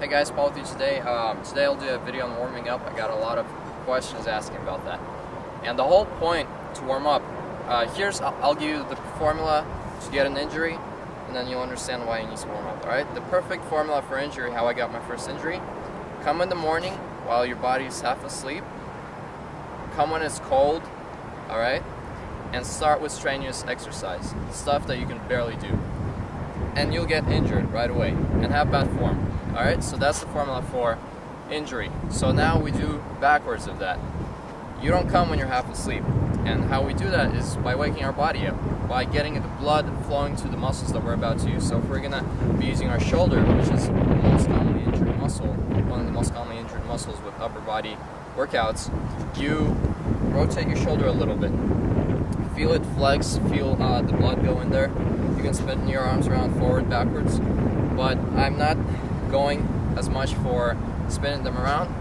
Hey guys, Paul with you today. Today I'll do a video on warming up. I got a lot of questions asking about that. And the whole point to warm up, I'll give you the formula to get an injury, and then you'll understand why you need to warm up, alright? The perfect formula for injury, how I got my first injury: come in the morning while your body's half asleep, come when it's cold, alright? And start with strenuous exercise, stuff that you can barely do. And you'll get injured right away and have bad form. Alright, so that's the formula for injury. So now we do backwards of that. You don't come when you're half asleep. And how we do that is by waking our body up, by getting the blood flowing to the muscles that we're about to use. So if we're going to be using our shoulder, which is the most commonly injured muscle, one of the most commonly injured muscles with upper body workouts, you rotate your shoulder a little bit. Feel it flex, feel the blood go in there. You can spin your arms around forward, backwards, but I'm not going as much for spinning them around.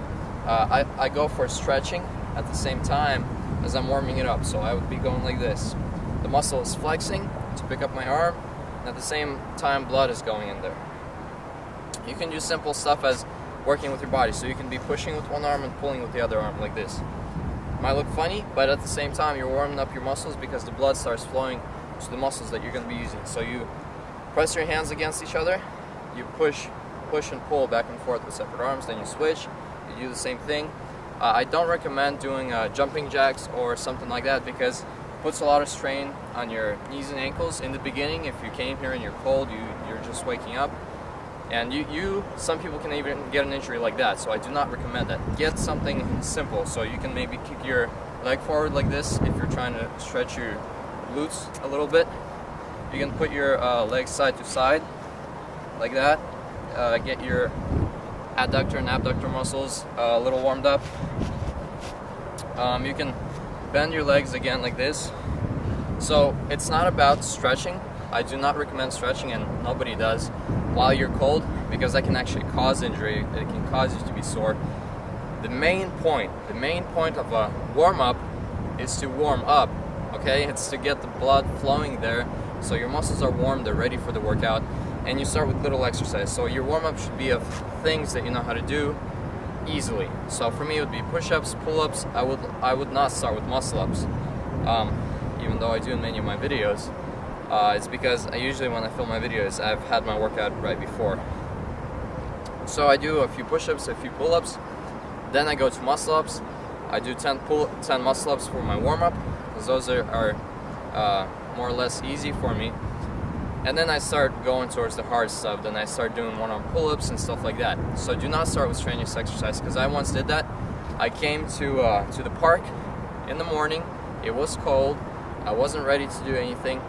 I go for stretching at the same time as I'm warming it up. So I would be going like this. The muscle is flexing to pick up my arm, and at the same time blood is going in there. You can do simple stuff as working with your body. So you can be pushing with one arm and pulling with the other arm like this. Might look funny, but at the same time you're warming up your muscles because the blood starts flowing to the muscles that you're going to be using. So you press your hands against each other, you push and pull back and forth with separate arms, then you switch, you do the same thing. I don't recommend doing jumping jacks or something like that because it puts a lot of strain on your knees and ankles in the beginning. If you came here and you're cold, you're just waking up, and some people can even get an injury like that, so I do not recommend that. Get something simple, so you can maybe kick your leg forward like this if you're trying to stretch your glutes a little bit. You can put your legs side to side like that. Get your adductor and abductor muscles a little warmed up. You can bend your legs again like this. So it's not about stretching. I do not recommend stretching, and nobody does, while you're cold, because that can actually cause injury. It can cause you to be sore. The main point of a warm-up is to warm up, okay? It's to get the blood flowing there, so your muscles are warm, they're ready for the workout, and you start with little exercise. So your warm-up should be of things that you know how to do easily. So for me it would be push-ups, pull-ups. I would not start with muscle-ups, even though I do in many of my videos. It's because usually when I film my videos, I've had my workout right before. So I do a few push-ups, a few pull-ups, then I go to muscle-ups. I do 10 muscle-ups for my warm-up, because those are more or less easy for me. And then I start going towards the hard stuff. Then I start doing one-arm pull-ups and stuff like that. So do not start with strenuous exercise, because I once did that. I came to the park in the morning. It was cold. I wasn't ready to do anything,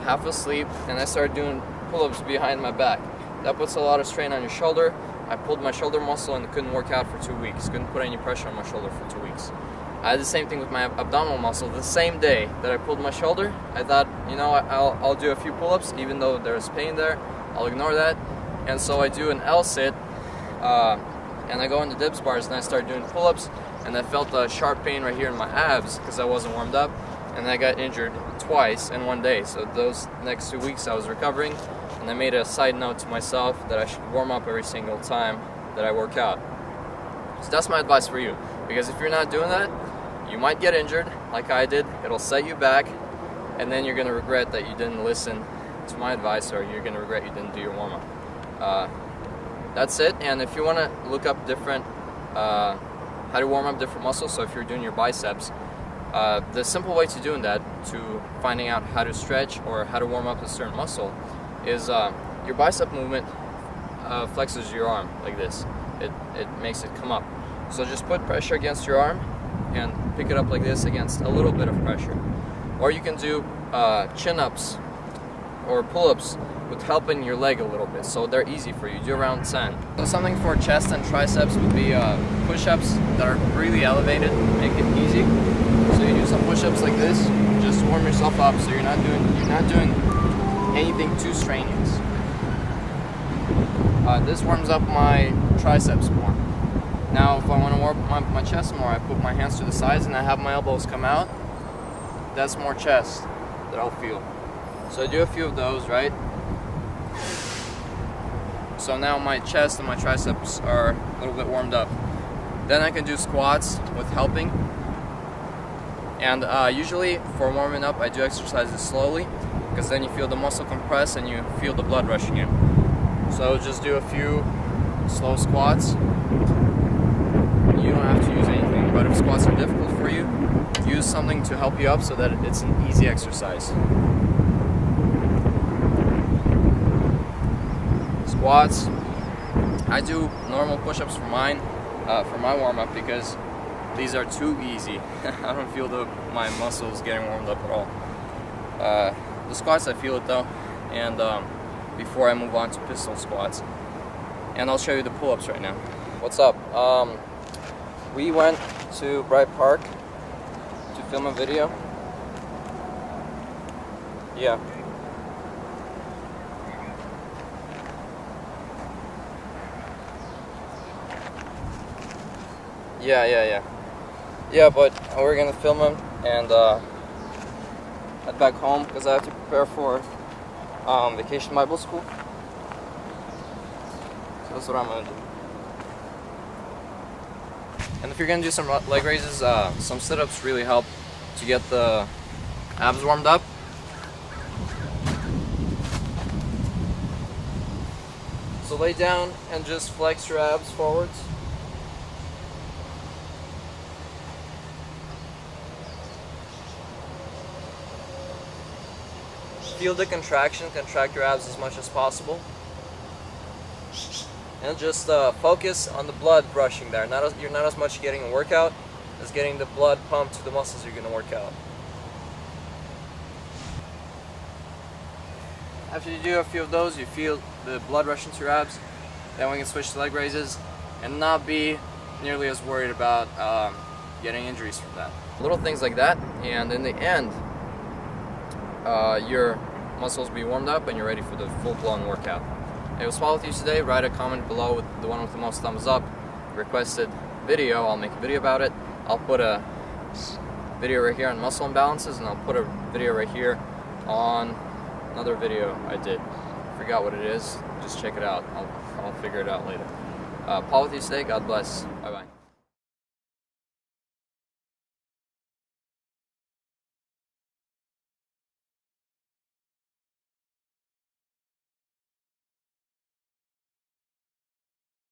half asleep, and I started doing pull-ups behind my back. That puts a lot of strain on your shoulder. I pulled my shoulder muscle and it couldn't work out for 2 weeks. Couldn't put any pressure on my shoulder for 2 weeks. I had the same thing with my abdominal muscle. The same day that I pulled my shoulder, I thought, you know, I'll do a few pull-ups, even though there's pain there. I'll ignore that. And so I do an L-sit, and I go into dips bars, and I start doing pull-ups, and I felt a sharp pain right here in my abs because I wasn't warmed up, and I got injured twice in one day. So those next 2 weeks I was recovering, and I made a side note to myself that I should warm up every single time that I work out. So that's my advice for you, because if you're not doing that, you might get injured like I did. It'll set you back, and then you're going to regret that you didn't listen to my advice, or you're going to regret you didn't do your warm-up. That's it. And if you want to look up different how to warm up different muscles, so if you're doing your biceps, the simple way to doing that, to finding out how to stretch or how to warm up a certain muscle, is your bicep movement flexes your arm like this. It makes it come up. So just put pressure against your arm and pick it up like this against a little bit of pressure. Or you can do chin-ups or pull-ups with helping your leg a little bit, so they're easy for you. Do around 10. So something for chest and triceps would be push-ups that are really elevated, make it easy. So you do some push-ups like this, just warm yourself up, so you're not doing anything too strenuous. This warms up my triceps more. Now if I want to warm up my chest more, I put my hands to the sides and I have my elbows come out. That's more chest that I'll feel. So I do a few of those, right? So now my chest and my triceps are a little bit warmed up. Then I can do squats with helping. And usually for warming up, I do exercises slowly, because then you feel the muscle compress and you feel the blood rushing in. So just do a few slow squats. You don't have to use anything, but if squats are difficult for you, use something to help you up so that it's an easy exercise. Squats. I do normal push-ups for mine, for my warm-up, because these are too easy. I don't feel my muscles getting warmed up at all. The squats, I feel it though, and before I move on to pistol squats. And I'll show you the pull-ups right now. What's up? We went to Bright Park to film a video. Yeah. Yeah, but we're gonna film him and head back home because I have to prepare for Vacation Bible School. So that's what I'm gonna do. And if you're gonna do some leg raises, some sit-ups really help to get the abs warmed up. So lay down and just flex your abs forwards. Feel the contraction, contract your abs as much as possible. And just focus on the blood rushing there. You're not as much getting a workout as getting the blood pumped to the muscles you're going to work out. After you do a few of those, you feel the blood rush into your abs. Then we can switch to leg raises and not be nearly as worried about getting injuries from that. Little things like that, and in the end, your muscles be warmed up and you're ready for the full-blown workout. It was fun with you today. Write a comment below with the one with the most thumbs up. Requested video, I'll make a video about it. I'll put a video right here on muscle imbalances, and I'll put a video right here on another video I did. Forgot what it is, just check it out. I'll figure it out later. Paul with you today, God bless. Bye bye.